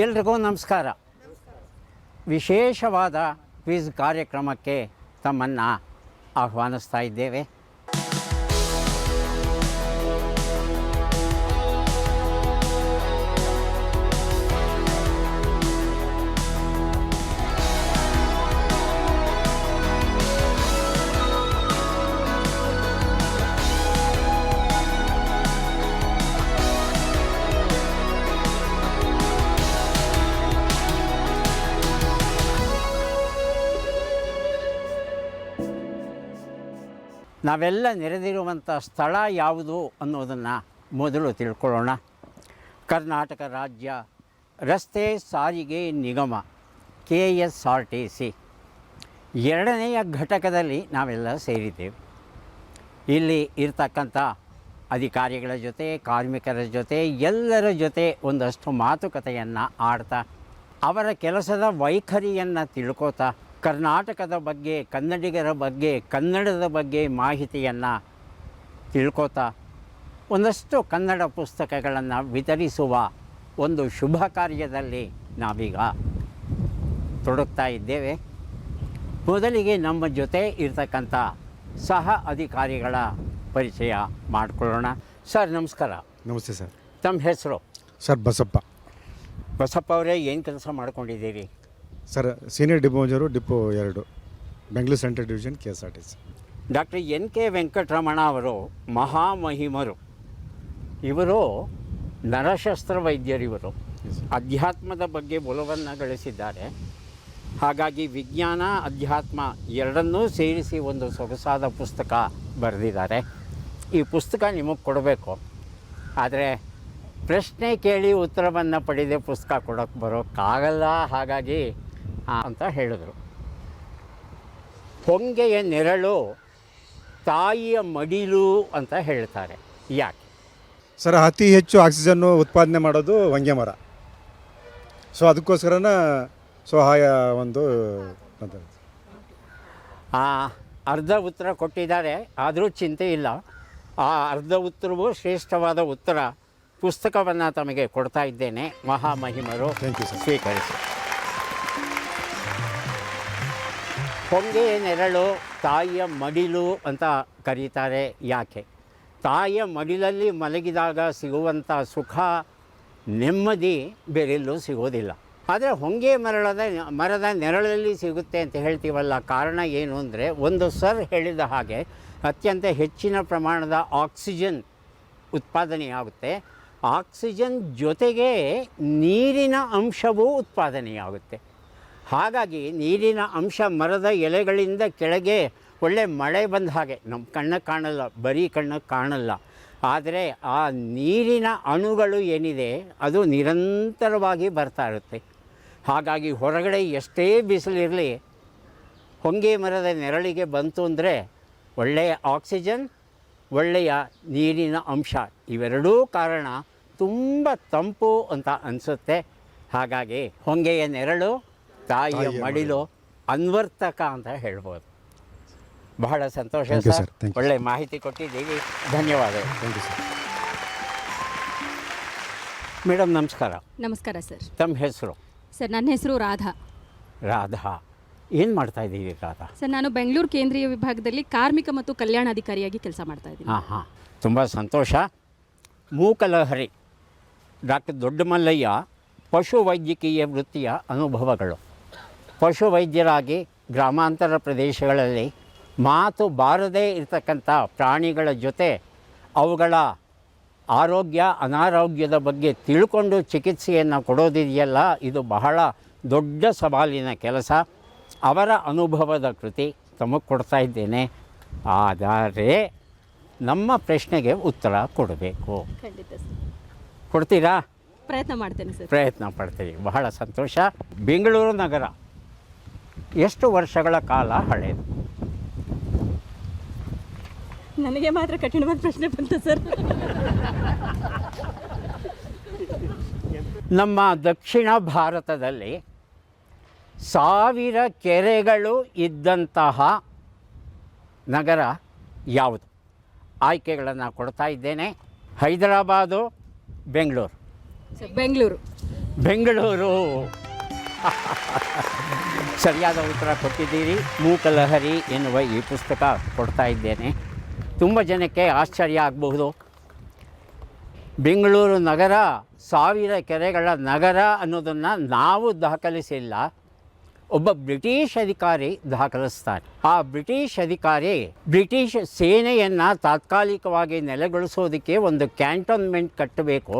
ಎಲ್ರಿಗೂ ನಮಸ್ಕಾರ. ವಿಶೇಷವಾದ ಕ್ವಿಜ್ ಕಾರ್ಯಕ್ರಮಕ್ಕೆ ತಮ್ಮನ್ನು ಆಹ್ವಾನಿಸ್ತಾ ಇದ್ದೇವೆ. ನಾವೆಲ್ಲ ನೆರೆದಿರುವಂಥ ಸ್ಥಳ ಯಾವುದು ಅನ್ನೋದನ್ನು ಮೊದಲು ತಿಳ್ಕೊಳ್ಳೋಣ. ಕರ್ನಾಟಕ ರಾಜ್ಯ ರಸ್ತೆ ಸಾರಿಗೆ ನಿಗಮ KSRTC ಎರಡನೆಯ ಘಟಕದಲ್ಲಿ ನಾವೆಲ್ಲ ಸೇರಿದ್ದೇವೆ. ಇಲ್ಲಿ ಇರ್ತಕ್ಕಂಥ ಅಧಿಕಾರಿಗಳ ಜೊತೆ, ಕಾರ್ಮಿಕರ ಜೊತೆ, ಎಲ್ಲರ ಜೊತೆ ಒಂದಷ್ಟು ಮಾತುಕತೆಯನ್ನು ಆಡ್ತಾ, ಅವರ ಕೆಲಸದ ವೈಖರಿಯನ್ನು ತಿಳ್ಕೋತಾ, ಕರ್ನಾಟಕದ ಬಗ್ಗೆ, ಕನ್ನಡಿಗರ ಬಗ್ಗೆ, ಕನ್ನಡದ ಬಗ್ಗೆ ಮಾಹಿತಿಯನ್ನು ತಿಳ್ಕೋತಾ ಒಂದಷ್ಟು ಕನ್ನಡ ಪುಸ್ತಕಗಳನ್ನು ವಿತರಿಸುವ ಒಂದು ಶುಭ ಕಾರ್ಯದಲ್ಲಿ ನಾವೀಗ ತೊಡಗ್ತಾ ಇದ್ದೇವೆ. ಮೊದಲಿಗೆ ನಮ್ಮ ಜೊತೆ ಇರ್ತಕ್ಕಂಥ ಸಹ ಅಧಿಕಾರಿಗಳ ಪರಿಚಯ ಮಾಡಿಕೊಳ್ಳೋಣ. ಸರ್ ನಮಸ್ಕಾರ. ನಮಸ್ತೆ ಸರ್. ತಮ್ಮ ಹೆಸರು? ಸರ್ ಬಸಪ್ಪ. ಬಸಪ್ಪ ಅವರೇ, ಏನು ಕೆಲಸ ಮಾಡ್ಕೊಂಡಿದ್ದೀರಿ? Sir senior depot major, depot 2, Bengaluru central division, KSRTC. Doctor NK Venkataramana ಅವರು ಮಹಾಮಹಿಮರು. ಇವರು ನರಶಸ್ತ್ರ ವೈದ್ಯರಿವರು. ಅಧ್ಯಾತ್ಮದ ಬಗ್ಗೆ ಒಲವನ್ನು ಗಳಿಸಿದ್ದಾರೆ. ಹಾಗಾಗಿ ವಿಜ್ಞಾನ, ಅಧ್ಯಾತ್ಮ ಎರಡನ್ನೂ ಸೇರಿಸಿ ಒಂದು ಸೊಗಸಾದ ಪುಸ್ತಕ ಬರೆದಿದ್ದಾರೆ. ಈ ಪುಸ್ತಕ ನಿಮಗೆ ಕೊಡಬೇಕು, ಆದರೆ ಪ್ರಶ್ನೆ ಕೇಳಿ ಉತ್ತರವನ್ನು ಪಡೆದೇ ಪುಸ್ತಕ ಕೊಡೋಕ್ಕೆ ಬರೋಕ್ಕಾಗಲ್ಲ. ಹಾಗಾಗಿ ಅಂತ ಹೇಳಿದರು. ಹೊಂಗೆಯ ನೆರಳು ತಾಯಿಯ ಮಡಿಲು ಅಂತ ಹೇಳ್ತಾರೆ. ಯಾಕೆ ಸರ್? ಅತಿ ಹೆಚ್ಚು ಆಕ್ಸಿಜನ್ನು ಉತ್ಪಾದನೆ ಮಾಡೋದು ಹೊಂಗೆ ಮರ. ಸೊ ಅದಕ್ಕೋಸ್ಕರನ ಒಂದು ಅರ್ಧ ಉತ್ತರ ಕೊಟ್ಟಿದ್ದಾರೆ. ಆದರೂ ಚಿಂತೆ ಇಲ್ಲ, ಆ ಅರ್ಧ ಉತ್ತರವೂ ಶ್ರೇಷ್ಠವಾದ ಉತ್ತರ. ಪುಸ್ತಕವನ್ನು ತಮಗೆ ಕೊಡ್ತಾ ಇದ್ದೇನೆ. ಮಹಾಮಹಿಮರು, ಸ್ವೀಕರಿಸಿ. ಹೊಂಗೆಯ ನೆರಳು ತಾಯಿಯ ಮಡಿಲು ಅಂತ ಕರೀತಾರೆ. ಯಾಕೆ? ತಾಯಿಯ ಮಡಿಲಲ್ಲಿ ಮಲಗಿದಾಗ ಸಿಗುವಂಥ ಸುಖ, ನೆಮ್ಮದಿ ಬೇರೆಲ್ಲೂ ಸಿಗೋದಿಲ್ಲ. ಆದರೆ ಹೊಂಗೆ ಮರದ ನೆರಳಲ್ಲಿ ಸಿಗುತ್ತೆ ಅಂತ ಹೇಳ್ತೀವಲ್ಲ, ಕಾರಣ ಏನು ಅಂದರೆ, ಒಂದು ಸರ್ ಹೇಳಿದ ಹಾಗೆ ಅತ್ಯಂತ ಹೆಚ್ಚಿನ ಪ್ರಮಾಣದ ಆಕ್ಸಿಜನ್ ಉತ್ಪಾದನೆಯಾಗುತ್ತೆ. ಆಕ್ಸಿಜನ್ ಜೊತೆಗೆ ನೀರಿನ ಅಂಶವೂ ಉತ್ಪಾದನೆಯಾಗುತ್ತೆ. ಹಾಗಾಗಿ ನೀರಿನ ಅಂಶ ಮರದ ಎಲೆಗಳಿಂದ ಕೆಳಗೆ ಒಳ್ಳೆ ಮಳೆ ಬಂದ ಹಾಗೆ ನಮ್ಮ ಕಣ್ಣಿಗೆ ಕಾಣಲ್ಲ, ಬರೀ ಕಣ್ಣಿಗೆ ಕಾಣಲ್ಲ, ಆದರೆ ಆ ನೀರಿನ ಅಣುಗಳು ಏನಿದೆ ಅದು ನಿರಂತರವಾಗಿ ಬರ್ತಾ ಇರುತ್ತೆ. ಹಾಗಾಗಿ ಹೊರಗಡೆ ಎಷ್ಟೇ ಬಿಸಿಲಿರಲಿ, ಹೊಂಗೆ ಮರದ ನೆರಳಿಗೆ ಬಂತು ಅಂದರೆ ಒಳ್ಳೆಯ ಆಕ್ಸಿಜನ್, ಒಳ್ಳೆಯ ನೀರಿನ ಅಂಶ, ಇವೆರಡೂ ಕಾರಣ ತುಂಬ ತಂಪು ಅಂತ ಅನಿಸುತ್ತೆ. ಹಾಗಾಗಿ ಹೊಂಗೆಯ ನೆರಳು ತಾಯಿಯ ಮಡಿಲು ಅನ್ವರ್ತಕ ಅಂತ ಹೇಳ್ಬೋದು. ಬಹಳ ಸಂತೋಷ ಸರ್, ಒಳ್ಳೆ ಮಾಹಿತಿ ಕೊಟ್ಟಿದ್ದೀವಿ. ಧನ್ಯವಾದಗಳು. Thank you sir. ಮೇಡಮ್ ನಮಸ್ಕಾರ. ನಮಸ್ಕಾರ ಸರ್. ತಮ್ಮ ಹೆಸರು? ಸರ್ ನನ್ನ ಹೆಸರು ರಾಧಾ. ರಾಧಾ, ಏನು ಮಾಡ್ತಾ ಇದ್ದೀವಿ ರಾಧಾ? ಸರ್ ನಾನು ಬೆಂಗಳೂರು ಕೇಂದ್ರೀಯ ವಿಭಾಗದಲ್ಲಿ ಕಾರ್ಮಿಕ ಮತ್ತು ಕಲ್ಯಾಣಾಧಿಕಾರಿಯಾಗಿ ಕೆಲಸ ಮಾಡ್ತಾ ಇದ್ದೀನಿ. ಹಾಂ, ತುಂಬ ಸಂತೋಷ. ಮೂಕಲಹರಿ ಡಾಕ್ಟರ್ ದೊಡ್ಡಮಲ್ಲಯ್ಯ ಪಶುವೈದ್ಯಕೀಯ ವೃತ್ತಿಯ ಅನುಭವಗಳು. ಪಶುವೈದ್ಯರಾಗಿ ಗ್ರಾಮಾಂತರ ಪ್ರದೇಶಗಳಲ್ಲಿ ಮಾತು ಬಾರದೇ ಇರತಕ್ಕಂಥ ಪ್ರಾಣಿಗಳ ಜೊತೆ ಅವುಗಳ ಆರೋಗ್ಯ ಅನಾರೋಗ್ಯದ ಬಗ್ಗೆ ತಿಳ್ಕೊಂಡು ಚಿಕಿತ್ಸೆಯನ್ನು ಕೊಡೋದಿದೆಯಲ್ಲ, ಇದು ಬಹಳ ದೊಡ್ಡ ಸವಾಲಿನ ಕೆಲಸ. ಅವರ ಅನುಭವದ ಕೃತಿ ತಮಗೆ ಕೊಡ್ತಾ ಇದ್ದೇನೆ. ಆದರೆ ನಮ್ಮ ಪ್ರಶ್ನೆಗೆ ಉತ್ತರ ಕೊಡಬೇಕು. ಖಂಡಿತ ಸರ್. ಕೊಡ್ತೀರಾ? ಪ್ರಯತ್ನ ಮಾಡ್ತೇನೆ ಸರ್. ಪ್ರಯತ್ನ ಪಡ್ತೀವಿ. ಬಹಳ ಸಂತೋಷ. ಬೆಂಗಳೂರು ನಗರ ಎಷ್ಟು ವರ್ಷಗಳ ಕಾಲ ಹಳೆಯದು? ನನಗೆ ಮಾತ್ರ ಕಠಿಣವಾದ ಪ್ರಶ್ನೆ ಬಂತು ಸರ್. ನಮ್ಮ ದಕ್ಷಿಣ ಭಾರತದಲ್ಲಿ 1000 ಕೆರೆಗಳು ಇದ್ದಂತಹ ನಗರ ಯಾವುದು? ಆಯ್ಕೆಗಳನ್ನು ಕೊಡ್ತಾ ಇದ್ದೇನೆ. ಹೈದರಾಬಾದು, ಬೆಂಗಳೂರು. ಬೆಂಗಳೂರು. ಬೆಂಗಳೂರು. ಸರಿಯಾದ ಉತ್ತರ ಕೊಟ್ಟಿದ್ದೀರಿ. ಮೂಕಲಹರಿ ಎನ್ನುವ ಈ ಪುಸ್ತಕ ಕೊಡ್ತಾ ಇದ್ದೇನೆ. ತುಂಬ ಜನಕ್ಕೆ ಆಶ್ಚರ್ಯ ಆಗಬಹುದು. ಬೆಂಗಳೂರು ನಗರ 1000 ಕೆರೆಗಳ ನಗರ ಅನ್ನೋದನ್ನು ನಾವು ದಾಖಲಿಸಿಲ್ಲ, ಒಬ್ಬ ಬ್ರಿಟಿಷ್ ಅಧಿಕಾರಿ ದಾಖಲಿಸ್ತಾರೆ. ಆ ಬ್ರಿಟಿಷ್ ಅಧಿಕಾರಿ ಬ್ರಿಟಿಷ್ ಸೇನೆಯನ್ನು ತಾತ್ಕಾಲಿಕವಾಗಿ ನೆಲೆಗೊಳಿಸೋದಕ್ಕೆ ಒಂದು ಕ್ಯಾಂಟೋನ್ಮೆಂಟ್ ಕಟ್ಟಬೇಕು.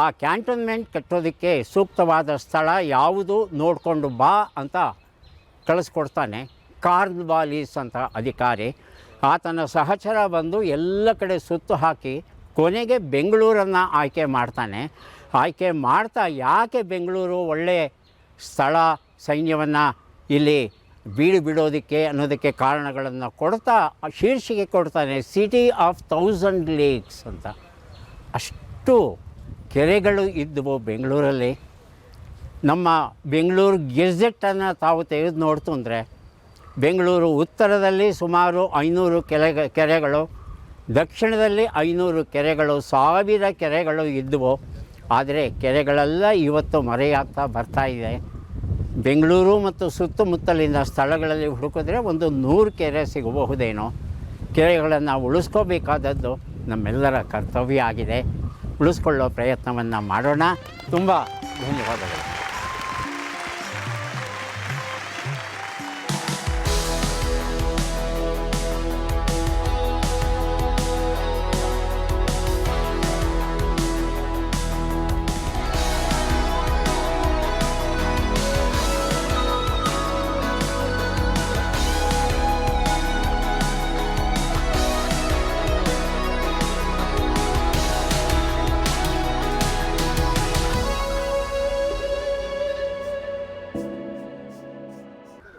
ಆ ಕ್ಯಾಂಟೋನ್ಮೆಂಟ್ ಕಟ್ಟೋದಕ್ಕೆ ಸೂಕ್ತವಾದ ಸ್ಥಳ ಯಾವುದು ನೋಡಿಕೊಂಡು ಬಾ ಅಂತ ಕಳಿಸ್ಕೊಡ್ತಾನೆ. ಕಾರ್ನ್ವಾಲಿಸ್ ಅಂತ ಅಧಿಕಾರಿ. ಆತನ ಸಹಚರ ಬಂದು ಎಲ್ಲ ಕಡೆ ಸುತ್ತು ಹಾಕಿ ಕೊನೆಗೆ ಬೆಂಗಳೂರನ್ನು ಆಯ್ಕೆ ಮಾಡ್ತಾನೆ. ಆಯ್ಕೆ ಮಾಡ್ತಾ ಯಾಕೆ ಬೆಂಗಳೂರು ಒಳ್ಳೆಯ ಸ್ಥಳ, ಸೈನ್ಯವನ್ನು ಇಲ್ಲಿ ಬಿಡೋದಕ್ಕೆ ಅನ್ನೋದಕ್ಕೆ ಕಾರಣಗಳನ್ನು ಕೊಡ್ತಾ ಶೀರ್ಷಿಕೆ ಕೊಡ್ತಾನೆ, ಸಿಟಿ ಆಫ್ 1000 ಲೇಕ್ಸ್ ಅಂತ. ಅಷ್ಟು ಕೆರೆಗಳು ಇದ್ದವು ಬೆಂಗಳೂರಲ್ಲಿ. ನಮ್ಮ ಬೆಂಗಳೂರು ಗೆಜೆಟನ್ನು ತಾವು ತೆಗೆದು ನೋಡ್ತು ಅಂದರೆ ಬೆಂಗಳೂರು ಉತ್ತರದಲ್ಲಿ ಸುಮಾರು 500 ಕೆರೆಗಳು, ದಕ್ಷಿಣದಲ್ಲಿ 500 ಕೆರೆಗಳು, 1000 ಕೆರೆಗಳು ಇದ್ದವು. ಆದರೆ ಕೆರೆಗಳೆಲ್ಲ ಇವತ್ತು ಮರೆಯಾಗ್ತಾ ಬರ್ತಾ ಇದೆ. ಬೆಂಗಳೂರು ಮತ್ತು ಸುತ್ತಮುತ್ತಲಿನ ಸ್ಥಳಗಳಲ್ಲಿ ಹುಡುಕಿದ್ರೆ ಒಂದು 100 ಕೆರೆ ಸಿಗಬಹುದೇನೋ. ಕೆರೆಗಳನ್ನು ಉಳಿಸ್ಕೋಬೇಕಾದದ್ದು ನಮ್ಮೆಲ್ಲರ ಕರ್ತವ್ಯ ಆಗಿದೆ. ಉಳಿಸ್ಕೊಳ್ಳೋ ಪ್ರಯತ್ನವನ್ನು ಮಾಡೋಣ. ತುಂಬ ಧನ್ಯವಾದಗಳು.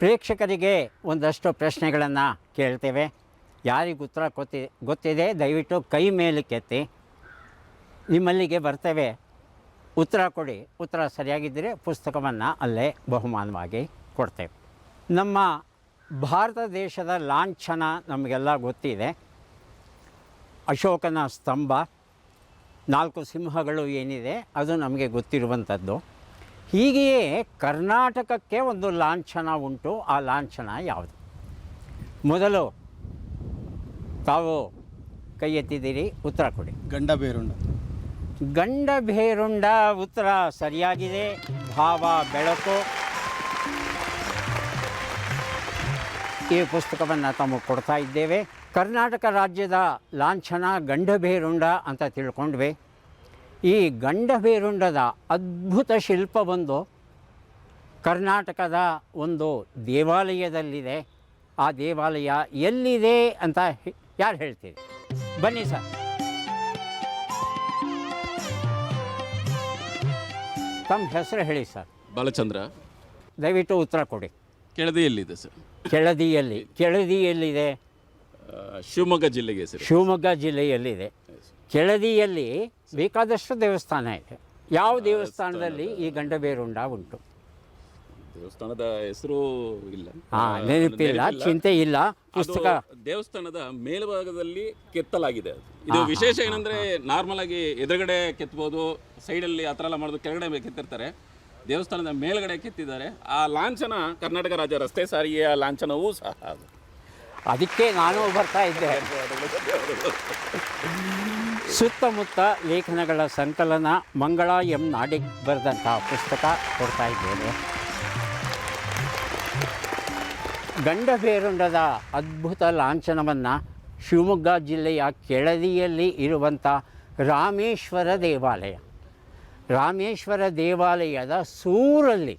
ಪ್ರೇಕ್ಷಕರಿಗೆ ಒಂದಷ್ಟು ಪ್ರಶ್ನೆಗಳನ್ನು ಕೇಳ್ತೇವೆ. ಯಾರಿಗೆ ಉತ್ತರ ಗೊತ್ತಿದೆ ದಯವಿಟ್ಟು ಕೈ ಮೇಲಕ್ಕೆತ್ತಿ. ನಿಮ್ಮಲ್ಲಿಗೆ ಬರ್ತೇವೆ, ಉತ್ತರ ಕೊಡಿ. ಉತ್ತರ ಸರಿಯಾಗಿದ್ದರೆ ಪುಸ್ತಕವನ್ನು ಅಲ್ಲೇ ಬಹುಮಾನವಾಗಿ ಕೊಡ್ತೇವೆ. ನಮ್ಮ ಭಾರತ ದೇಶದ ಲಾಂಛನ ನಮಗೆಲ್ಲ ಗೊತ್ತಿದೆ. ಅಶೋಕನ ಸ್ತಂಭ, 4 ಸಿಂಹಗಳು ಏನಿದೆ ಅದು ನಮಗೆ ಗೊತ್ತಿರುವಂಥದ್ದು. ಹೀಗೆಯೇ ಕರ್ನಾಟಕಕ್ಕೆ ಒಂದು ಲಾಂಛನ ಉಂಟು. ಆ ಲಾಂಛನ ಯಾವುದು? ಮೊದಲು ತಾವು ಕೈ ಎತ್ತಿದ್ದೀರಿ, ಉತ್ತರ ಕೊಡಿ. ಗಂಡಬೇರುಂಡ. ಗಂಡಭೇರುಂಡ ಉತ್ತರ ಸರಿಯಾಗಿದೆ. ಭಾವ ಬೆಳಕು. ಈ ಪುಸ್ತಕವನ್ನು ತಮಗೆ ಕೊಡ್ತಾ ಇದ್ದೇವೆ. ಕರ್ನಾಟಕ ರಾಜ್ಯದ ಲಾಂಛನ ಗಂಡಭೇರುಂಡ ಅಂತ ತಿಳ್ಕೊಂಡ್ವಿ. ಈ ಗಂಡಭೇರುಂಡದ ಅದ್ಭುತ ಶಿಲ್ಪವೊಂದು ಕರ್ನಾಟಕದ ಒಂದು ದೇವಾಲಯದಲ್ಲಿದೆ. ಆ ದೇವಾಲಯ ಎಲ್ಲಿದೆ ಅಂತ ಯಾರು ಹೇಳ್ತೀರಿ? ಬನ್ನಿ ಸರ್. ತಮ್ಮ ಹೆಸರು ಹೇಳಿ ಸರ್. ಬಾಲಚಂದ್ರ. ದಯವಿಟ್ಟು ಉತ್ತರ ಕೊಡಿ. ಕೆಳದಿಯಲ್ಲಿದೆ ಸರ್. ಕೆಳದಿಯಲ್ಲಿ. ಕೆಳದಿಯಲ್ಲಿದೆ? ಶಿವಮೊಗ್ಗ ಜಿಲ್ಲೆಗೆ ಸರ್. ಶಿವಮೊಗ್ಗ ಜಿಲ್ಲೆಯಲ್ಲಿದೆ. ಕೆಳದಿಯಲ್ಲಿ ಬೇಕಾದಷ್ಟು ದೇವಸ್ಥಾನ ಇದೆ. ಯಾವ ದೇವಸ್ಥಾನದಲ್ಲಿ ಈ ಗಂಡಭೇರುಂಡ ಉಂಟು? ದೇವಸ್ಥಾನದ ಹೆಸರು ಇಲ್ಲ, ನೆನಪಿಲ್ಲ, ಚಿಂತೆ ಇಲ್ಲ. ಪುಸ್ತಕ ದೇವಸ್ಥಾನದ ಮೇಲ್ಭಾಗದಲ್ಲಿ ಕೆತ್ತಲಾಗಿದೆ. ಇದು ವಿಶೇಷ ಏನಂದ್ರೆ ನಾರ್ಮಲ್ ಆಗಿ ಎದುರುಗಡೆ ಕೆತ್ತಬಹುದು, ಸೈಡಲ್ಲಿ ಆ ಥರ ಎಲ್ಲ ಮಾಡೋದು, ಕೆಳಗಡೆ ಕೆತ್ತಿರ್ತಾರೆ. ದೇವಸ್ಥಾನದ ಮೇಲ್ಗಡೆ ಕೆತ್ತಿದ್ದಾರೆ. ಆ ಲಾಂಛನ ಕರ್ನಾಟಕ ರಾಜ್ಯ ರಸ್ತೆ ಸಾರಿಗೆಯ ಲಾಂಛನವೂ ಸಹ ಅದು. ಅದಕ್ಕೆ ನಾನು ಬರ್ತಾ ಇದ್ದೆ. ಸುತ್ತಮುತ್ತ ಲೇಖನಗಳ ಸಂಕಲನ ಮಂಗಳ ಎಂ ನಾಡಿಗ್ ಬರೆದಂತಹ ಪುಸ್ತಕ ಕೊಡ್ತಾ ಇದ್ದೇನೆ. ಗಂಡಭೇರುಂಡದ ಅದ್ಭುತ ಲಾಂಛನವನ್ನು ಶಿವಮೊಗ್ಗ ಜಿಲ್ಲೆಯ ಕೆಳದಿಯಲ್ಲಿ ಇರುವಂಥ ರಾಮೇಶ್ವರ ದೇವಾಲಯ, ರಾಮೇಶ್ವರ ದೇವಾಲಯದ ಸೂರಲ್ಲಿ,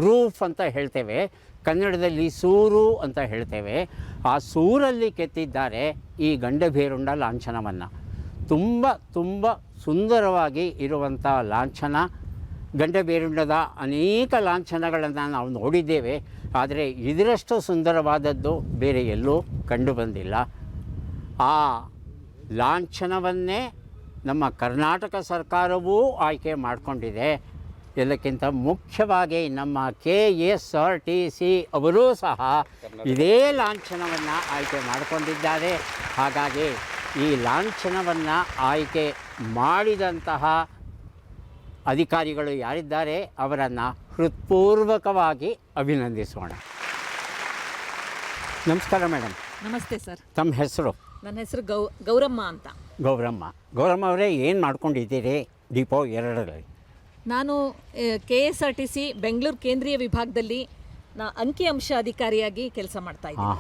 ರೂಫ್ ಅಂತ ಹೇಳ್ತೇವೆ ಕನ್ನಡದಲ್ಲಿ, ಸೂರು ಅಂತ ಹೇಳ್ತೇವೆ, ಆ ಸೂರಲ್ಲಿ ಕೆತ್ತಿದ್ದಾರೆ ಈ ಗಂಡಭೇರುಂಡ ಲಾಂಛನವನ್ನು. ತುಂಬ ತುಂಬ ಸುಂದರವಾಗಿ ಇರುವಂಥ ಲಾಂಛನ. ಗಂಡಭೇರುಂಡದ ಅನೇಕ ಲಾಂಛನಗಳನ್ನು ನಾವು ನೋಡಿದ್ದೇವೆ, ಆದರೆ ಇದರಷ್ಟು ಸುಂದರವಾದದ್ದು ಬೇರೆ ಎಲ್ಲೂ ಕಂಡುಬಂದಿಲ್ಲ. ಆ ಲಾಂಛನವನ್ನೇ ನಮ್ಮ ಕರ್ನಾಟಕ ಸರ್ಕಾರವೂ ಆಯ್ಕೆ ಮಾಡಿಕೊಂಡಿದೆ. ಎಲ್ಲಕ್ಕಿಂತ ಮುಖ್ಯವಾಗಿ ನಮ್ಮ KSRTC ಅವರೂ ಸಹ ಇದೇ ಲಾಂಛನವನ್ನು ಆಯ್ಕೆ ಮಾಡಿಕೊಂಡಿದ್ದಾರೆ. ಹಾಗಾಗಿ ಈ ಲಾಂಛನವನ್ನು ಆಯ್ಕೆ ಮಾಡಿದಂತಹ ಅಧಿಕಾರಿಗಳು ಯಾರಿದ್ದಾರೆ ಅವರನ್ನು ಹೃತ್ಪೂರ್ವಕವಾಗಿ ಅಭಿನಂದಿಸೋಣ. ನಮಸ್ಕಾರ ಮೇಡಮ್. ನಮಸ್ತೆ ಸರ್. ತಮ್ಮ ಹೆಸರು? ನನ್ನ ಹೆಸರು ಗೌರಮ್ಮ ಅಂತ. ಗೌರಮ್ಮ ಅವರೇ, ಏನು ಮಾಡ್ಕೊಂಡಿದ್ದೀರಿ ಡಿಪೋ 2ರಲ್ಲಿ? ನಾನು KSRTC ಬೆಂಗಳೂರು ಕೇಂದ್ರೀಯ ವಿಭಾಗದಲ್ಲಿ ಅಂಕಿಅಂಶ ಅಧಿಕಾರಿಯಾಗಿ ಕೆಲಸ ಮಾಡ್ತಾ ಇದ್ದೀನಿ.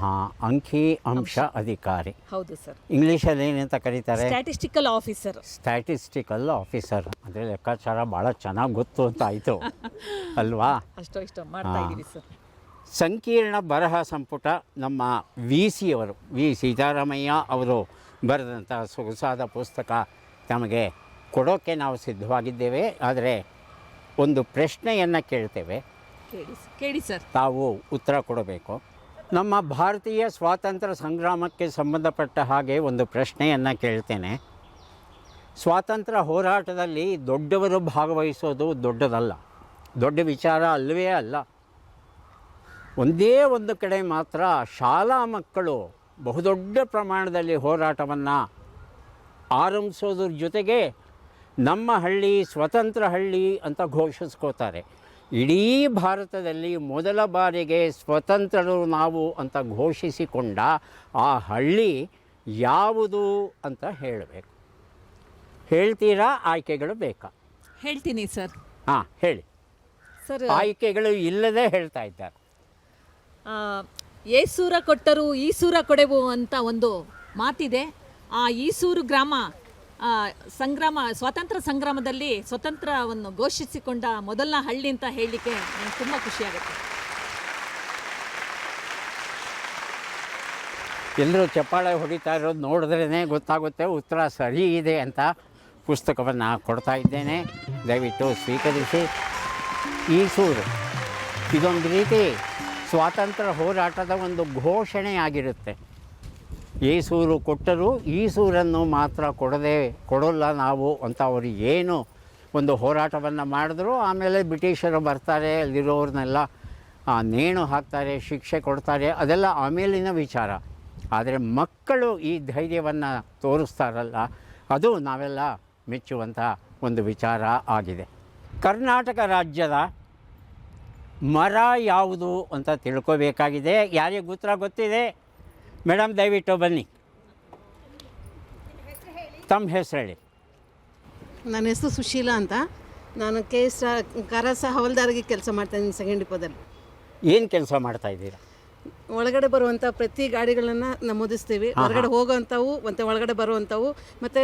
ಅಂಕಿ ಅಂಶ ಅಧಿಕಾರಿ. ಹೌದು ಸರ್. ಇಂಗ್ಲೀಷಲ್ಲಿ ಏನಂತ ಕರೀತಾರೆ? Statistical officer. ಸ್ಟ್ಯಾಟಿಸ್ಟಿಕಲ್ ಆಫೀಸರ್ ಅಂದರೆ ಲೆಕ್ಕಾಚಾರ ಭಾಳ ಚೆನ್ನಾಗಿ ಗೊತ್ತು ಅಂತ ಆಯಿತು ಅಲ್ವಾ? ಅಷ್ಟೋ ಇಷ್ಟ ಮಾಡ್ತಾ ಇದ್ದೀವಿ ಸರ್. ಸಂಕೀರ್ಣ ಬರಹ ಸಂಪುಟ ನಮ್ಮ VC ಅವರು, ವಿ ಸೀತಾರಾಮಯ್ಯ ಅವರು ಬರೆದಂಥ ಸೊಗಸಾದ ಪುಸ್ತಕ ತಮಗೆ ಕೊಡೋಕ್ಕೆ ನಾವು ಸಿದ್ಧವಾಗಿದ್ದೇವೆ. ಆದರೆ ಒಂದು ಪ್ರಶ್ನೆಯನ್ನು ಕೇಳ್ತೇವೆ, ಕೇಳಿ ಸರ್. ತಾವು ಉತ್ತರ ಕೊಡಬೇಕು. ನಮ್ಮ ಭಾರತೀಯ ಸ್ವಾತಂತ್ರ್ಯ ಸಂಗ್ರಾಮಕ್ಕೆ ಸಂಬಂಧಪಟ್ಟ ಹಾಗೆ ಒಂದು ಪ್ರಶ್ನೆಯನ್ನು ಕೇಳ್ತೇನೆ. ಸ್ವಾತಂತ್ರ್ಯ ಹೋರಾಟದಲ್ಲಿ ದೊಡ್ಡವರು ಭಾಗವಹಿಸೋದು ದೊಡ್ಡದಲ್ಲ, ದೊಡ್ಡ ವಿಚಾರ ಅಲ್ಲವೇ ಅಲ್ಲ. ಒಂದೇ ಒಂದು ಕಡೆ ಮಾತ್ರ ಶಾಲಾ ಮಕ್ಕಳು ಬಹುದೊಡ್ಡ ಪ್ರಮಾಣದಲ್ಲಿ ಹೋರಾಟವನ್ನು ಆರಂಭಿಸೋದ್ರ ಜೊತೆಗೆ ನಮ್ಮ ಹಳ್ಳಿ ಸ್ವತಂತ್ರ ಹಳ್ಳಿ ಅಂತ ಘೋಷಿಸ್ಕೋತಾರೆ. ಇಡೀ ಭಾರತದಲ್ಲಿ ಮೊದಲ ಬಾರಿಗೆ ಸ್ವತಂತ್ರರು ನಾವು ಅಂತ ಘೋಷಿಸಿಕೊಂಡ ಆ ಹಳ್ಳಿ ಯಾವುದು ಅಂತ ಹೇಳಬೇಕು. ಹೇಳ್ತೀರಾ? ಆಯ್ಕೆಗಳು ಬೇಕಾ? ಹೇಳ್ತೀನಿ ಸರ್. ಹಾಂ, ಹೇಳಿ ಸರ್. ಆಯ್ಕೆಗಳು ಇಲ್ಲದೆ ಹೇಳ್ತಾ ಇದ್ದಾರೆ. ಏಸೂರ ಕೊಟ್ಟರು ಈಸೂರ ಕೊಡೆವು ಅಂತ ಒಂದು ಮಾತಿದೆ. ಆ ಈಸೂರು ಗ್ರಾಮ ಸ್ವಾತಂತ್ರ್ಯ ಸಂಗ್ರಾಮದಲ್ಲಿ ಸ್ವತಂತ್ರವನ್ನು ಘೋಷಿಸಿಕೊಂಡ ಮೊದಲನ ಹಳ್ಳಿ ಅಂತ ಹೇಳಲಿಕ್ಕೆ ನನಗೆ ತುಂಬ ಖುಷಿಯಾಗುತ್ತೆ. ಎಲ್ಲರೂ ಚಪ್ಪಾಳೆ ಹೊಡಿತಾ ಇರೋದು ನೋಡಿದ್ರೇ ಗೊತ್ತಾಗುತ್ತೆ ಉತ್ತರ ಸರಿ ಇದೆ ಅಂತ. ಪುಸ್ತಕವನ್ನು ಕೊಡ್ತಾ ಇದ್ದೇನೆ, ದಯವಿಟ್ಟು ಸ್ವೀಕರಿಸಿ. ಈಸೂರು ಇದೊಂದು ರೀತಿ ಸ್ವಾತಂತ್ರ್ಯ ಹೋರಾಟದ ಒಂದು ಘೋಷಣೆಯಾಗಿರುತ್ತೆ. ಏಸೂರು ಕೊಟ್ಟರು ಈಸೂರನ್ನು ಮಾತ್ರ ಕೊಡೋಲ್ಲ ನಾವು ಅಂತ ಅವರು ಏನು ಒಂದು ಹೋರಾಟವನ್ನು ಮಾಡಿದ್ರು. ಆಮೇಲೆ ಬ್ರಿಟಿಷರು ಬರ್ತಾರೆ, ಅಲ್ಲಿರೋರನ್ನೆಲ್ಲ ನೇಣು ಹಾಕ್ತಾರೆ, ಶಿಕ್ಷೆ ಕೊಡ್ತಾರೆ, ಅದೆಲ್ಲ ಆಮೇಲಿನ ವಿಚಾರ. ಆದರೆ ಮಕ್ಕಳು ಈ ಧೈರ್ಯವನ್ನು ತೋರಿಸ್ತಾರಲ್ಲ, ಅದು ನಾವೆಲ್ಲ ಮೆಚ್ಚುವಂಥ ಒಂದು ವಿಚಾರ ಆಗಿದೆ. ಕರ್ನಾಟಕ ರಾಜ್ಯದ ಮರ ಯಾವುದು ಅಂತ ತಿಳ್ಕೋಬೇಕಾಗಿದೆ. ಯಾರಿಗೆ ಉತ್ತರ ಗೊತ್ತಿದೆ? ಮೇಡಮ್ ದಯವಿಟ್ಟು ಬನ್ನಿ. ತಮ್ಮ ಹೆಸರು ಹೇಳಿ. ನನ್ನ ಹೆಸರು ಸುಶೀಲಾ ಅಂತ. ನಾನು ಕರಸ ಹವಲ್ದಾರಿಗೆ ಕೆಲಸ ಮಾಡ್ತಾಯಿದ್ದೀನಿ ಸೆಕೆಂಡ್ ಡಿಪೋದಲ್ಲಿ. ಏನು ಕೆಲಸ ಮಾಡ್ತಾ ಇದ್ದೀರಾ? ಒಳಗಡೆ ಬರುವಂಥ ಪ್ರತಿ ಗಾಡಿಗಳನ್ನು ನಮೂದಿಸ್ತೀವಿ. ಹೊರಗಡೆ ಹೋಗೋವಂಥವು ಮತ್ತು ಒಳಗಡೆ ಬರುವಂಥವು ಮತ್ತು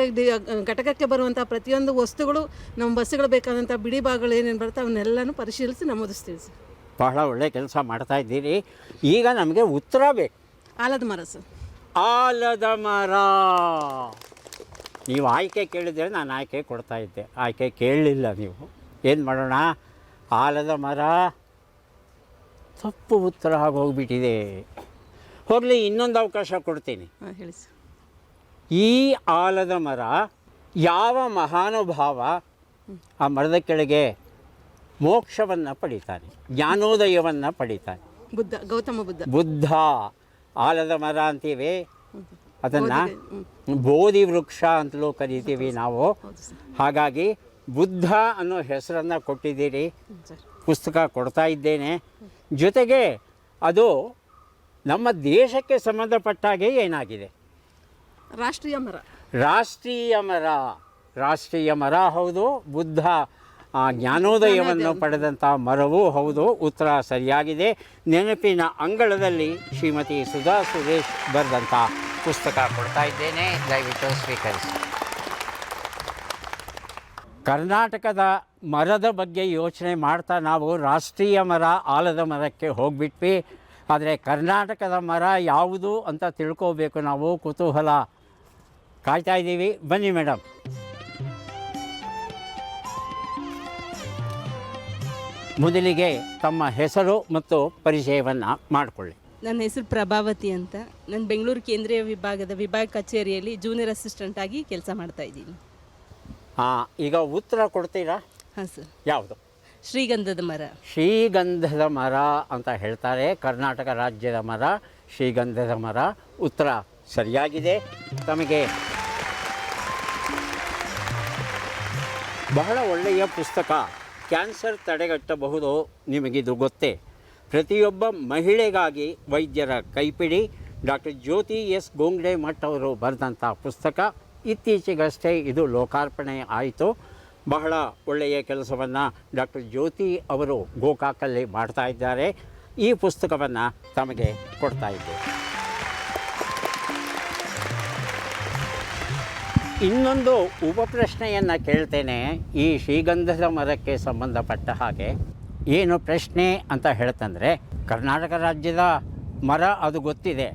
ಘಟಕಕ್ಕೆ ಬರುವಂಥ ಪ್ರತಿಯೊಂದು ವಸ್ತುಗಳು ನಮ್ಮ ಬಸ್ಸುಗಳು ಬೇಕಾದಂಥ ಬಿಡಿ ಭಾಗಗಳು ಏನೇನು ಬರುತ್ತೆ ಅವನ್ನೆಲ್ಲನೂ ಪರಿಶೀಲಿಸಿ ನಮೂದಿಸ್ತೀವಿ ಸರ್. ಬಹಳ ಒಳ್ಳೆ ಕೆಲಸ ಮಾಡ್ತಾ ಇದ್ದೀರಿ. ಈಗ ನಮಗೆ ಉತ್ತರ ಬೇಕು. ಆಲದ ಮರ ಸರ್. ಆಲದ ಮರ. ನೀವು ಆಯ್ಕೆ ಕೇಳಿದರೆ ನಾನು ಆಯ್ಕೆ ಕೊಡ್ತಾ ಇದ್ದೆ, ಆಯ್ಕೆ ಕೇಳಲಿಲ್ಲ ನೀವು. ಏನು ಮಾಡೋಣ? ಆಲದ ಮರ ತಪ್ಪು ಉತ್ತರ ಆಗೋಗ್ಬಿಟ್ಟಿದೆ. ಹೋಗಲಿ, ಇನ್ನೊಂದು ಅವಕಾಶ ಕೊಡ್ತೀನಿ. ಹೇಳಿ ಸರ್. ಈ ಆಲದ ಮರ ಯಾವ ಮಹಾನುಭಾವ ಆ ಮರದ ಕೆಳಗೆ ಮೋಕ್ಷವನ್ನು ಪಡಿತಾನೆ, ಜ್ಞಾನೋದಯವನ್ನು ಪಡಿತಾನೆ? ಗೌತಮ ಬುದ್ಧ. ಆಲದ ಮರ ಅಂತೀವಿ, ಅದನ್ನು ಬೋಧಿ ವೃಕ್ಷ ಅಂತಲೂ ಕರಿತೀವಿ ನಾವು. ಹಾಗಾಗಿ ಬುದ್ಧ ಅನ್ನೋ ಹೆಸರನ್ನು ಕೊಟ್ಟಿದ್ದೀರಿ. ಪುಸ್ತಕ ಕೊಡ್ತಾ ಇದ್ದೇನೆ. ಜೊತೆಗೆ ಅದು ನಮ್ಮ ದೇಶಕ್ಕೆ ಸಂಬಂಧಪಟ್ಟಾಗೆ ಏನಾಗಿದೆ? ರಾಷ್ಟ್ರೀಯ ಮರ. ರಾಷ್ಟ್ರೀಯ ಮರ ಹೌದು. ಬುದ್ಧ ಜ್ಞಾನೋದಯವನ್ನು ಪಡೆದಂಥ ಮರವೂ ಹೌದು. ಉತ್ತರ ಸರಿಯಾಗಿದೆ. ನೆನಪಿನ ಅಂಗಳದಲ್ಲಿ ಶ್ರೀಮತಿ ಸುಧಾ ಸುರೇಶ್ ಬರೆದಂಥ ಪುಸ್ತಕ ಕೊಡ್ತಾ ಇದ್ದೇನೆ, ದಯವಿಟ್ಟು ಸ್ವೀಕರಿಸಿ. ಕರ್ನಾಟಕದ ಮರದ ಬಗ್ಗೆ ಯೋಚನೆ ಮಾಡ್ತಾ ನಾವು ರಾಷ್ಟ್ರೀಯ ಮರ ಆಲದ ಮರಕ್ಕೆ ಹೋಗಿಬಿಟ್ವಿ. ಆದರೆ ಕರ್ನಾಟಕದ ಮರ ಯಾವುದು ಅಂತ ತಿಳ್ಕೋಬೇಕು ನಾವು. ಕುತೂಹಲ ಕಾಯ್ತಾ ಇದ್ದೀವಿ. ಬನ್ನಿ ಮೇಡಮ್. ಮೊದಲಿಗೆ ತಮ್ಮ ಹೆಸರು ಮತ್ತು ಪರಿಚಯವನ್ನು ಮಾಡಿಕೊಳ್ಳಿ. ನನ್ನ ಹೆಸರು ಪ್ರಭಾವತಿ ಅಂತ. ನಾನು ಬೆಂಗಳೂರು ಕೇಂದ್ರೀಯ ವಿಭಾಗದ ವಿಭಾಗ ಕಚೇರಿಯಲ್ಲಿ ಜೂನಿಯರ್ ಅಸಿಸ್ಟೆಂಟ್ ಆಗಿ ಕೆಲಸ ಮಾಡ್ತಾ ಇದ್ದೀನಿ. ಈಗ ಉತ್ತರ ಕೊಡ್ತೀರಾ? ಹಾಂ ಸರ್. ಯಾವುದು? ಶ್ರೀಗಂಧದ ಮರ. ಶ್ರೀಗಂಧದ ಮರ ಅಂತ ಹೇಳ್ತಾರೆ. ಕರ್ನಾಟಕ ರಾಜ್ಯದ ಮರ ಶ್ರೀಗಂಧದ ಮರ. ಉತ್ತರ ಸರಿಯಾಗಿದೆ. ತಮಗೆ ಬಹಳ ಒಳ್ಳೆಯ ಪುಸ್ತಕ. ಕ್ಯಾನ್ಸರ್ ತಡೆಗಟ್ಟಬಹುದು, ನಿಮಗಿದು ಗೊತ್ತೇ. ಪ್ರತಿಯೊಬ್ಬ ಮಹಿಳೆಗಾಗಿ ವೈದ್ಯರ ಕೈಪಿಡಿ, ಡಾಕ್ಟರ್ ಜ್ಯೋತಿ ಎಸ್ ಗೋಂಗ್ಡೆ ಮಠ್ ಅವರು ಬರೆದಂಥ ಪುಸ್ತಕ. ಇತ್ತೀಚೆಗಷ್ಟೇ ಇದು ಲೋಕಾರ್ಪಣೆ ಆಯಿತು. ಬಹಳ ಒಳ್ಳೆಯ ಕೆಲಸವನ್ನು ಡಾಕ್ಟರ್ ಜ್ಯೋತಿ ಅವರು ಗೋಕಾಕಲ್ಲಿ ಮಾಡ್ತಾ ಇದ್ದಾರೆ. ಈ ಪುಸ್ತಕವನ್ನು ತಮಗೆ ಕೊಡ್ತಾ ಇದ್ದೇವೆ. ಇನ್ನೊಂದು ಉಪಪ್ರಶ್ನೆಯನ್ನು ಕೇಳ್ತೇನೆ ಈ ಶ್ರೀಗಂಧದ ಮರಕ್ಕೆ ಸಂಬಂಧಪಟ್ಟ ಹಾಗೆ. ಏನು ಪ್ರಶ್ನೆ ಅಂತ ಹೇಳ್ತಂದರೆ, ಕರ್ನಾಟಕ ರಾಜ್ಯದ ಮರ ಅದು ಗೊತ್ತಿದೆ.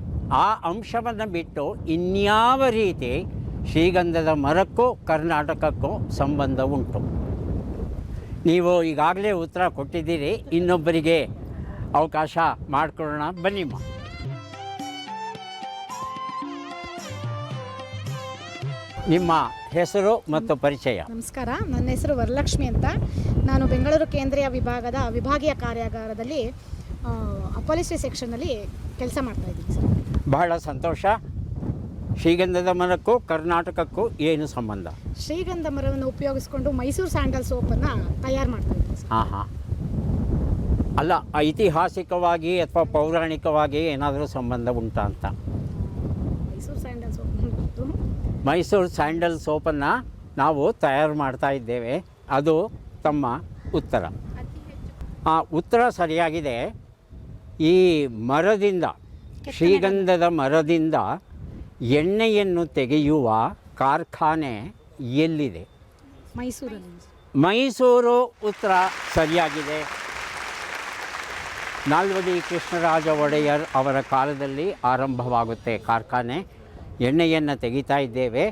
ಆ ಅಂಶವನ್ನು ಬಿಟ್ಟು ಇನ್ಯಾವ ರೀತಿ ಶ್ರೀಗಂಧದ ಮರಕ್ಕೂ ಕರ್ನಾಟಕಕ್ಕೂ ಸಂಬಂಧ ಉಂಟು? ನೀವು ಈಗಾಗಲೇ ಉತ್ತರ ಕೊಟ್ಟಿದ್ದೀರಿ, ಇನ್ನೊಬ್ಬರಿಗೆ ಅವಕಾಶ ಮಾಡಿಕೊಳ್ಳೋಣ. ಬನ್ನಿಮ್ಮ. ನಿಮ್ಮ ಹೆಸರು ಮತ್ತು ಪರಿಚಯ. ನಮಸ್ಕಾರ, ನನ್ನ ಹೆಸರು ವರಲಕ್ಷ್ಮಿ ಅಂತ. ನಾನು ಬೆಂಗಳೂರು ಕೇಂದ್ರೀಯ ವಿಭಾಗದ ವಿಭಾಗೀಯ ಕಾರ್ಯಾಗಾರದಲ್ಲಿ ಅಪಾಲಿಸ್ಟ್ರಿ ಸೆಕ್ಷನಲ್ಲಿ ಕೆಲಸ ಮಾಡ್ತಾಯಿದ್ದೀನಿ ಸರ್. ಬಹಳ ಸಂತೋಷ. ಶ್ರೀಗಂಧದ ಮರಕ್ಕೂ ಕರ್ನಾಟಕಕ್ಕೂ ಏನು ಸಂಬಂಧ? ಶ್ರೀಗಂಧ ಮರವನ್ನು ಉಪಯೋಗಿಸ್ಕೊಂಡು ಮೈಸೂರು ಸ್ಯಾಂಡಲ್ ಸೋಪನ್ನು ತಯಾರು ಮಾಡ್ತಾಯಿದ್ದೀನಿ ಸರ್. ಹಾಂ ಹಾಂ. ಅಲ್ಲ, ಐತಿಹಾಸಿಕವಾಗಿ ಅಥವಾ ಪೌರಾಣಿಕವಾಗಿ ಏನಾದರೂ ಸಂಬಂಧ ಉಂಟಾ ಅಂತ? ಮೈಸೂರು ಸ್ಯಾಂಡಲ್ ಸೋಪ್ ಗೊತ್ತು. ಮೈಸೂರು ಸ್ಯಾಂಡಲ್ ಸೋಪನ್ನು ನಾವು ತಯಾರು ಮಾಡ್ತಾ ಇದ್ದೇವೆ. ಅದು ತಮ್ಮ ಉತ್ತರ. ಆ ಉತ್ತರ ಸರಿಯಾಗಿದೆ. ಈ ಮರದಿಂದ, ಶ್ರೀಗಂಧದ ಮರದಿಂದ ಎಣ್ಣೆಯನ್ನು ತೆಗೆಯುವ ಕಾರ್ಖಾನೆ ಎಲ್ಲಿದೆ? ಮೈಸೂರಲ್ಲಿ. ಮೈಸೂರು ಉತ್ತರ ಸರಿಯಾಗಿದೆ. ನಾಲ್ವಡಿ ಕೃಷ್ಣರಾಜ ಒಡೆಯರ್ ಅವರ ಕಾಲದಲ್ಲಿ ಆರಂಭವಾಗುತ್ತೆ ಕಾರ್ಖಾನೆ. ಎಣ್ಣೆಯನ್ನು ತೆಗಿತಾ ಇದ್ದೇವೆ.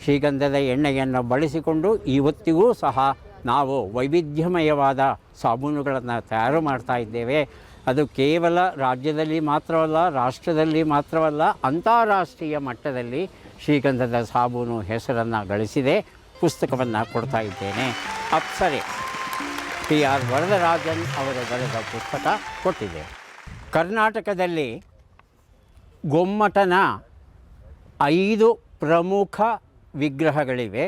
ಶ್ರೀಗಂಧದ ಎಣ್ಣೆಯನ್ನು ಬಳಸಿಕೊಂಡು ಇವತ್ತಿಗೂ ಸಹ ನಾವು ವೈವಿಧ್ಯಮಯವಾದ ಸಾಬೂನುಗಳನ್ನು ತಯಾರು ಮಾಡ್ತಾ ಇದ್ದೇವೆ. ಅದು ಕೇವಲ ರಾಜ್ಯದಲ್ಲಿ ಮಾತ್ರವಲ್ಲ, ರಾಷ್ಟ್ರದಲ್ಲಿ ಮಾತ್ರವಲ್ಲ, ಅಂತಾರಾಷ್ಟ್ರೀಯ ಮಟ್ಟದಲ್ಲಿ ಶ್ರೀಗಂಧದ ಸಾಬೂನು ಹೆಸರನ್ನು ಗಳಿಸಿದೆ. ಪುಸ್ತಕವನ್ನು ಕೊಡ್ತಾ ಇದ್ದೇನೆ. ಅಪ್ಸರೆ PR ವರದರಾಜನ್ ಅವರು ಬರೆದ ಪುಸ್ತಕ ಕೊಟ್ಟಿದೆ. ಕರ್ನಾಟಕದಲ್ಲಿ ಗೊಮ್ಮಟನ 5 ಪ್ರಮುಖ ವಿಗ್ರಹಗಳಿವೆ.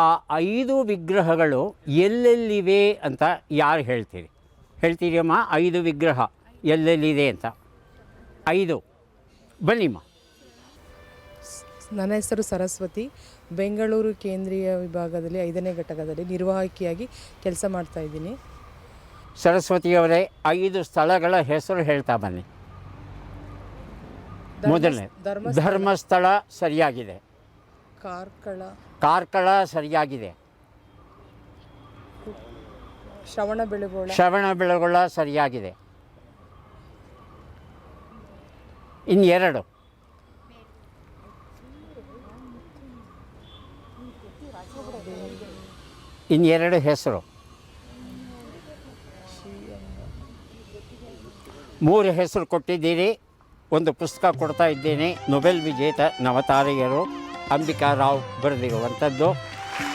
ಆ 5 ವಿಗ್ರಹಗಳು ಎಲ್ಲೆಲ್ಲಿವೆ ಅಂತ ಯಾರು ಹೇಳ್ತೀರಿ? ಹೇಳ್ತೀರಿ ಅಮ್ಮ? 5 ವಿಗ್ರಹ ಎಲ್ಲೆಲ್ಲಿದೆ ಅಂತ? 5 ಬನ್ನಿಮ್ಮ. ನನ್ನ ಹೆಸರು ಸರಸ್ವತಿ. ಬೆಂಗಳೂರು ಕೇಂದ್ರೀಯ ವಿಭಾಗದಲ್ಲಿ 5ನೇ ಘಟಕದಲ್ಲಿ ನಿರ್ವಾಹಕಿಯಾಗಿ ಕೆಲಸ ಮಾಡ್ತಾ ಇದ್ದೀನಿ. ಸರಸ್ವತಿಯವರೇ, 5 ಸ್ಥಳಗಳ ಹೆಸರು ಹೇಳ್ತಾ ಬನ್ನಿ. ಮೊದಲನೇ ಧರ್ಮಸ್ಥಳ ಸರಿಯಾಗಿದೆ. ಕಾರ್ಕಳ ಸರಿಯಾಗಿದೆ. ಶ್ರವಣಬೆಳಗೊಳ ಸರಿಯಾಗಿದೆ. ಇನ್ನೆರಡು. ಇನ್ನೆರಡು ಹೆಸರು. 3 ಹೆಸರು ಕೊಟ್ಟಿದ್ದೀರಿ. ಒಂದು ಪುಸ್ತಕ ಕೊಡ್ತಾ ಇದ್ದೇನೆ. ನೊಬೆಲ್ ವಿಜೇತ ನವತಾರೆಯರು ಅಂಬಿಕಾ ರಾವ್ ಬರೆದಿರುವಂಥದ್ದು.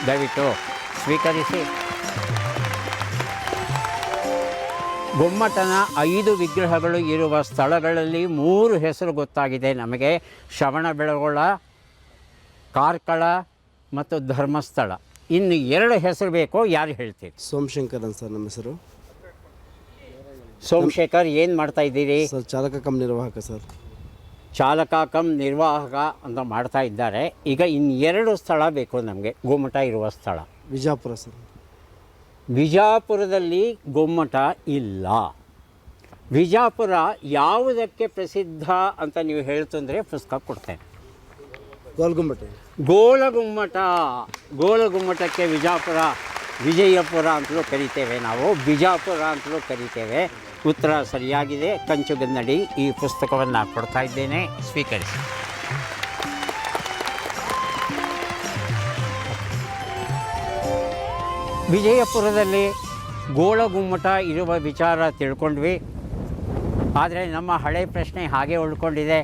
ದಯವಿಟ್ಟು ಸ್ವೀಕರಿಸಿ. ಗೊಮ್ಮಟನ 5 ವಿಗ್ರಹಗಳು ಇರುವ ಸ್ಥಳಗಳಲ್ಲಿ 3 ಹೆಸರು ಗೊತ್ತಾಗಿದೆ ನಮಗೆ. ಶ್ರವಣಬೆಳಗೊಳ, ಕಾರ್ಕಳ ಮತ್ತು ಧರ್ಮಸ್ಥಳ. ಇನ್ನು 2 ಹೆಸರು ಬೇಕು. ಯಾರು ಹೇಳ್ತೀರಿ? ಸೋಮಶೇಖರ್ ಅಂತ ಸರ್ ನಮ್ಮ ಹೆಸರು. ಸೋಮಶೇಖರ್, ಏನು ಮಾಡ್ತಾ ಇದ್ದೀರಿ? ಸರ್ ಚಾಲಕ ಕಮ್ ನಿರ್ವಾಹಕ ಸರ್. ಚಾಲಕ ಕಮ್ ನಿರ್ವಾಹಕ ಅಂತ ಮಾಡ್ತಾ ಇದ್ದಾರೆ. ಈಗ ಇನ್ನು 2 ಸ್ಥಳ ಬೇಕು ನಮಗೆ, ಗೊಮ್ಮಟ ಇರುವ ಸ್ಥಳ. ವಿಜಾಪುರ ಸರ್. ವಿಜಾಪುರದಲ್ಲಿ ಗೊಮ್ಮಟ ಇಲ್ಲ. ವಿಜಾಪುರ ಯಾವುದಕ್ಕೆ ಪ್ರಸಿದ್ಧ ಅಂತ ನೀವು ಹೇಳ್ತಂದರೆ ಪುಸ್ತಕ ಕೊಡ್ತೇನೆ. ಗೋಲ್ಗುಮ್ಮಟ. ಗೋಲಗುಮ್ಮಟಕ್ಕೆ ವಿಜಾಪುರ, ವಿಜಯಪುರ ಅಂತಲೂ ಕರಿತೇವೆ ನಾವು, ಬಿಜಾಪುರ ಅಂತಲೂ ಕರಿತೇವೆ. ಉತ್ತರ ಸರಿಯಾಗಿದೆ. ಕಂಚುಗನ್ನಡಿ ಈ ಪುಸ್ತಕವನ್ನು ಕೊಡ್ತಾ ಇದ್ದೇನೆ, ಸ್ವೀಕರಿಸಿ. ವಿಜಯಪುರದಲ್ಲಿ ಗೋಳಗುಮ್ಮಟ ಇರುವ ವಿಚಾರ ತಿಳ್ಕೊಂಡ್ವಿ. ಆದರೆ ನಮ್ಮ ಹಳೆ ಪ್ರಶ್ನೆ ಹಾಗೆ ಉಳ್ಕೊಂಡಿದೆ.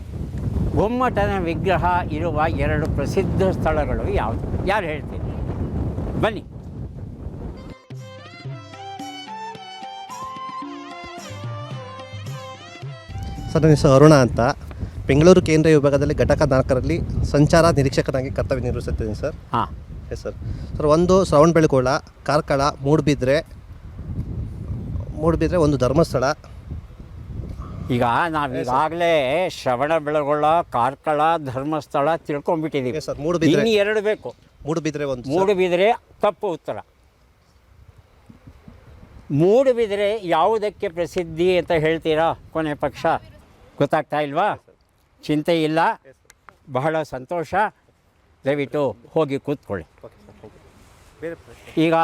ಗೊಮ್ಮಟನ ವಿಗ್ರಹ ಇರುವ 2 ಪ್ರಸಿದ್ಧ ಸ್ಥಳಗಳು ಯಾವುದು? ಯಾರು ಹೇಳ್ತೀರಿ? ಬನ್ನಿ. ಸರ್, ನನ್ನ ಹೆಸರು ಅರುಣ ಅಂತ. ಬೆಂಗಳೂರು ಕೇಂದ್ರೀಯ ವಿಭಾಗದಲ್ಲಿ ಘಟಕ 4ರಲ್ಲಿ ಸಂಚಾರ ನಿರೀಕ್ಷಕನಾಗಿ ಕರ್ತವ್ಯ ನಿರ್ವಹಿಸುತ್ತೇನೆ ಸರ್. ಹಾಂ. Yes sir. ಸರ್ ಒಂದು ಶ್ರವಣಬೆಳಗೊಳ, ಕಾರ್ಕಳ, ಮೂಡುಬಿದ್ರೆ, ಒಂದು ಧರ್ಮಸ್ಥಳ. ಈಗ ನಾವೀಗಾಗಲೇ ಶ್ರವಣಬೆಳಗೊಳ, ಕಾರ್ಕಳ, ಧರ್ಮಸ್ಥಳ ತಿಳ್ಕೊಂಡ್ಬಿಟ್ಟಿದ್ದೀವಿ. Yes sir. ಮೂಡುಬಿದ್ರೆ ಇನ್ನು 2 ಬೇಕು. ಮೂಡುಬಿದ್ರೆ ಒಂದು. ಮೂಡುಬಿದ್ರೆ ತಪ್ಪು ಉತ್ತರ. ಮೂಡುಬಿದ್ರೆ ಯಾವುದಕ್ಕೆ ಪ್ರಸಿದ್ಧಿ ಅಂತ ಹೇಳ್ತೀರಾ? ಕೊನೆ ಪಕ್ಷ ಗೊತ್ತಾಗ್ತಾ ಇಲ್ವಾ? ಚಿಂತೆ ಇಲ್ಲ, ಬಹಳ ಸಂತೋಷ. ದಯವಿಟ್ಟು ಹೋಗಿ ಕೂತ್ಕೊಳ್ಳಿ. ಈಗ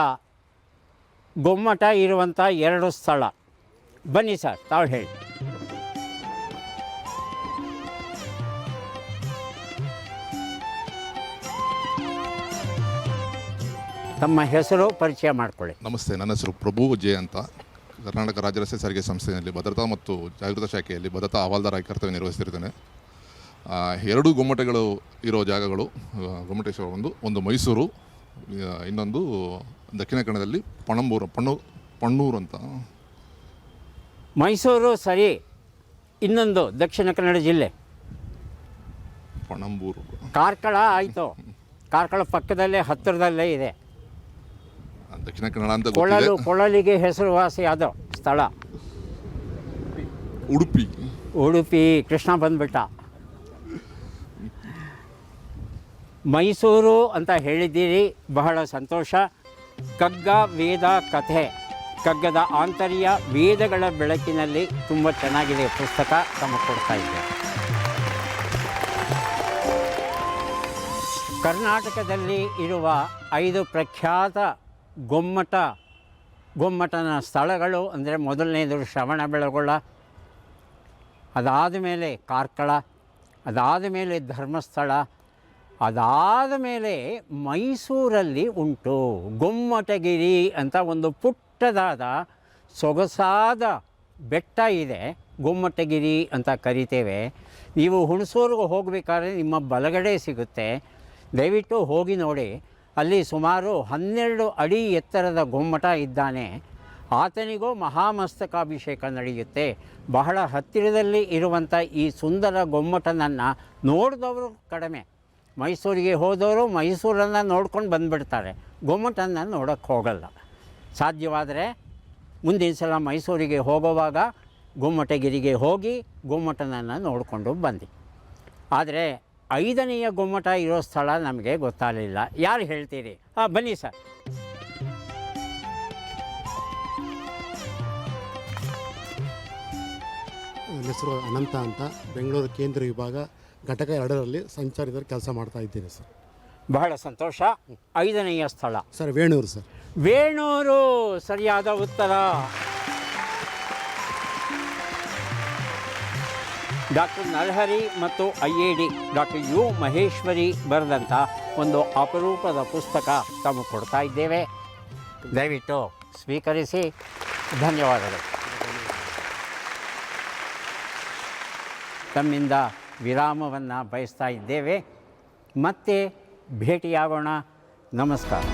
ಗೊಮ್ಮಟ ಇರುವಂಥ 2 ಸ್ಥಳ ಬನ್ನಿ ಸರ್, ತಾವು ಹೇಳಿ. ತಮ್ಮ ಹೆಸರು ಪರಿಚಯ ಮಾಡಿಕೊಳ್ಳಿ. ನಮಸ್ತೆ, ನನ್ನ ಹೆಸರು ಪ್ರಭು ಜೆ ಅಂತ. ಕರ್ನಾಟಕ ರಾಜ್ಯ ರಸ್ತೆ ಸಾರಿಗೆ ಸಂಸ್ಥೆಯಲ್ಲಿ ಭದ್ರತಾ ಮತ್ತು ಜಾಗೃತ ಶಾಖೆಯಲ್ಲಿ ಭದ್ರತಾ ಹವಾಲ್ದಾರಾಗಿ ಕರ್ತವ್ಯ ನಿರ್ವಹಿಸ್ತಿರ್ತೇನೆ. 2 ಗೊಮ್ಮಟಗಳು ಇರೋ ಜಾಗಗಳು, ಗೊಮ್ಮಟೇಶ್ವರ ಒಂದು ಮೈಸೂರು, ಇನ್ನೊಂದು ದಕ್ಷಿಣ ಕನ್ನಡದಲ್ಲಿ ಪಣ್ಣೂರು ಅಂತ. ಮೈಸೂರು ಸರಿ, ಇನ್ನೊಂದು ದಕ್ಷಿಣ ಕನ್ನಡ ಜಿಲ್ಲೆ ಪಣಂಬೂರು. ಕಾರ್ಕಳ ಆಯಿತು, ಕಾರ್ಕಳ ಪಕ್ಕದಲ್ಲೇ ಹತ್ತಿರದಲ್ಲೇ ಇದೆ. ದಕ್ಷಿಣ ಕನ್ನಡ ಅಂತ ಕೊಳಲಿಗೆ ಹೆಸರುವಾಸಿಯಾದ ಸ್ಥಳ ಉಡುಪಿ. ಕೃಷ್ಣ ಬಂದ್ಬಿಟ್ಟ. ಮೈಸೂರು ಅಂತ ಹೇಳಿದ್ದೀರಿ, ಬಹಳ ಸಂತೋಷ. ಕಗ್ಗ ವೇದ ಕಥೆ, ಕಗ್ಗದ ಆಂತರ್ಯ ವೇದಗಳ ಬೆಳಕಿನಲ್ಲಿ ತುಂಬ ಚೆನ್ನಾಗಿದೆ ಪುಸ್ತಕ, ತಮಗೆ ಕೊಡ್ತಾ ಇದ್ದೆ. ಕರ್ನಾಟಕದಲ್ಲಿ ಇರುವ 5 ಪ್ರಖ್ಯಾತ ಗೊಮ್ಮಟನ ಸ್ಥಳಗಳು ಅಂದರೆ ಮೊದಲನೇದು ಶ್ರವಣಬೆಳಗೊಳ, ಅದಾದ ಮೇಲೆ ಕಾರ್ಕಳ, ಅದಾದ ಮೇಲೆ ಧರ್ಮಸ್ಥಳ, ಅದಾದ ಮೇಲೆ ಮೈಸೂರಲ್ಲಿ ಉಂಟು ಗೊಮ್ಮಟಗಿರಿ ಅಂತ ಒಂದು ಪುಟ್ಟದಾದ ಸೊಗಸಾದ ಬೆಟ್ಟ ಇದೆ. ಗೊಮ್ಮಟಗಿರಿ ಅಂತ ಕರಿತೇವೆ. ನೀವು ಹುಣಸೂರಿಗೆ ಹೋಗಬೇಕಾದ್ರೆ ನಿಮ್ಮ ಬಲಗಡೆ ಸಿಗುತ್ತೆ, ದಯವಿಟ್ಟು ಹೋಗಿ ನೋಡಿ. ಅಲ್ಲಿ ಸುಮಾರು 12 ಅಡಿ ಎತ್ತರದ ಗೊಮ್ಮಟ ಇದ್ದಾನೆ. ಆತನಿಗೂ ಮಹಾಮಸ್ತಕಾಭಿಷೇಕ ನಡೆಯುತ್ತೆ. ಬಹಳ ಹತ್ತಿರದಲ್ಲಿ ಇರುವಂಥ ಈ ಸುಂದರ ಗೊಮ್ಮಟನನ್ನು ನೋಡಿದವರು ಕಡಿಮೆ. ಮೈಸೂರಿಗೆ ಹೋದವರು ಮೈಸೂರನ್ನು ನೋಡ್ಕೊಂಡು ಬಂದುಬಿಡ್ತಾರೆ, ಗೊಮ್ಮಟನ್ನು ನೋಡೋಕ್ಕೆ ಹೋಗಲ್ಲ. ಸಾಧ್ಯವಾದರೆ ಮುಂದಿನ ಸಲ ಮೈಸೂರಿಗೆ ಹೋಗುವಾಗ ಗೊಮ್ಮಟಗಿರಿಗೆ ಹೋಗಿ ಗೊಮ್ಮಟನನ್ನು ನೋಡಿಕೊಂಡು ಬಂದು. ಆದರೆ 5ನೆಯ ಗೊಮ್ಮಟ ಇರೋ ಸ್ಥಳ ನಮಗೆ ಗೊತ್ತಾಗಲಿಲ್ಲ. ಯಾರು ಹೇಳ್ತೀರಿ? ಬನ್ನಿ ಸರ್. ನನ್ನ ಹೆಸರು ಅನಂತ ಅಂತ, ಬೆಂಗಳೂರು ಕೇಂದ್ರ ವಿಭಾಗ ಘಟಕ 2ರಲ್ಲಿ ಸಂಚಾರಿತರ ಕೆಲಸ ಮಾಡ್ತಾ ಇದ್ದೀನಿ ಸರ್. ಬಹಳ ಸಂತೋಷ. 5ನೆಯ ಸ್ಥಳ ಸರ್ ವೇಣೂರು ಸರ್. ವೇಣೂರು ಸರಿಯಾದ ಉತ್ತರ. ಡಾಕ್ಟರ್ ನರಹರಿ ಮತ್ತು IAD ಡಾಕ್ಟರ್ ಯು ಮಹೇಶ್ವರಿ ಬರೆದಂಥ ಒಂದು ಅಪರೂಪದ ಪುಸ್ತಕ ತಮಗೆ ಕೊಡ್ತಾ ಇದ್ದೇವೆ. ದಯವಿಟ್ಟು ಸ್ವೀಕರಿಸಿ. ಧನ್ಯವಾದಗಳು. ತಮ್ಮಿಂದ ವಿರಾಮವನ್ನು ಬಯಸ್ತಾ ಇದ್ದೇವೆ. ಮತ್ತೆ ಭೇಟಿಯಾಗೋಣ. ನಮಸ್ಕಾರ.